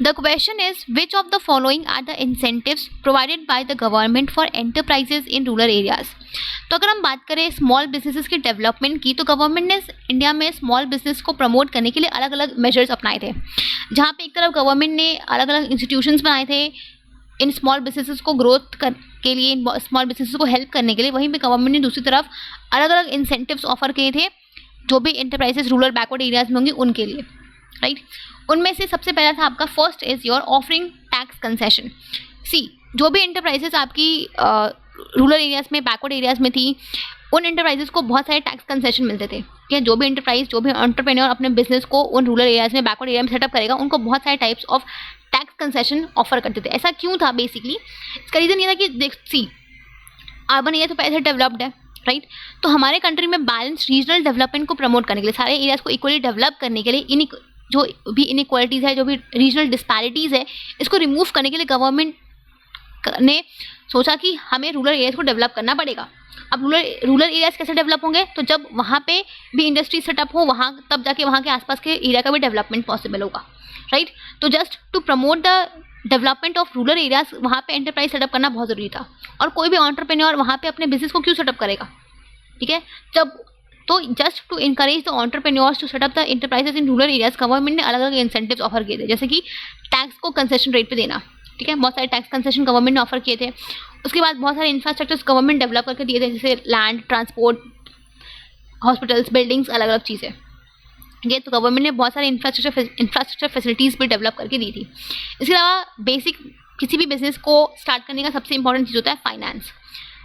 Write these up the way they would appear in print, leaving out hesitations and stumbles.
The question is which of the following are the incentives provided by the government for enterprises in rural areas. तो अगर हम बात करें small businesses की development की, तो गवर्नमेंट ने इंडिया में स्मॉल बिजनेस को प्रमोट करने के लिए अलग अलग मेजर्स अपनाए थे, जहाँ पे एक तरफ गवर्नमेंट ने अलग अलग इंस्टीट्यूशंस बनाए थे इन स्मॉल बिजनेसेस को ग्रोथ के लिए, इन स्मॉल बिजनेसेस को हेल्प करने के लिए। वहीं पे गवर्नमेंट ने दूसरी तरफ अलग अलग इंसेंटिव्स ऑफर किए थे जो भी एंटरप्राइजेस रूरल बैकवर्ड एरियाज में होंगे उनके लिए, राइट। उनमें से सबसे पहला था आपका first is your offering tax concession. See, जो भी एंटरप्राइजेस आपकी रूरल एरियाज में, बैकवर्ड एरियाज में थी, उन एंटरप्राइजेस को बहुत सारे टैक्स कंसेशन मिलते थे। ठीक है, जो भी एंटरप्राइज, जो भी एंटरप्रेन्योर अपने बिजनेस को उन रूरल एरियाज में, बैकवर्ड एरिया में सेटअप करेगा, उनको बहुत सारे types of tax concession offer करते थे। ऐसा क्यों था? बेसिकली इसका रीज़न ये था कि देख, सी, अर्बन एरिया तो पहले से डेवलप्ड है, राइट। तो हमारे कंट्री में बैलेंस रीजनल डेवलपमेंट को प्रमोट करने के लिए, सारे एरियाज को इक्वली डेवलप करने के लिए, जो भी इनइक्वालिटीज़ है, जो भी रीजनल डिस्पैरिटीज़ है, इसको रिमूव करने के लिए गवर्नमेंट ने सोचा कि हमें रूरल एरियाज को डेवलप करना पड़ेगा। अब रूरल एरियाज कैसे डेवलप होंगे? तो जब वहाँ पे भी इंडस्ट्री सेटअप हो, वहाँ तब जाके वहाँ के आसपास के एरिया का भी डेवलपमेंट पॉसिबल होगा, राइट। तो just to promote the development of rural areas, वहाँ पे एंटरप्राइज सेटअप करना बहुत ज़रूरी था। और कोई भी एंटरप्रेन्योर वहाँ पे अपने बिजनेस को क्यों सेटअप करेगा? ठीक है, तो just to encourage the entrepreneurs to set up the enterprises in rural areas, government ने अलग अलग इंसेंटिव्स ऑफर किए थे, जैसे कि टैक्स को कंसेशन रेट पे देना। ठीक है, बहुत सारे टैक्स कंसेशन गवर्नमेंट ने ऑफर किए थे। उसके बाद बहुत सारे इंफ्रास्ट्रक्चर्स गवर्नमेंट डेवलप करके दिए थे, जैसे लैंड, ट्रांसपोर्ट, हॉस्पिटल्स, बिल्डिंग्स, अलग अलग चीज़ें। ये तो गवर्नमेंट ने बहुत सारे इंफ्रास्ट्रक्चर फैसिलिटीज़ भी डेवलप करके दी थी। इसके अलावा बेसिक किसी भी बिजनेस को स्टार्ट करने का सबसे इंपॉर्टेंट चीज़ होता है फाइनेंस।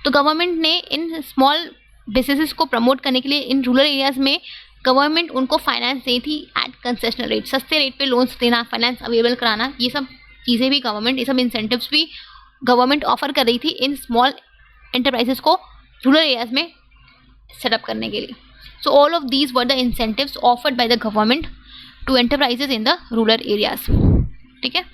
तो गवर्नमेंट ने इन स्मॉल बिजनेसेस को प्रमोट करने के लिए इन रूरल एरियाज़ में गवर्नमेंट उनको फाइनेंस दी थी एट कंसेशनल रेट, सस्ते रेट पे लोन्स देना, फाइनेंस अवेलेबल कराना, ये सब चीज़ें भी गवर्नमेंट, ये सब इंसेंटिव्स भी गवर्नमेंट ऑफर कर रही थी इन स्मॉल एंटरप्राइजेस को रूरल एरियाज में सेटअप करने के लिए। So all of these were the incentives offered by the government to enterprises in the rural areas. ठीक है।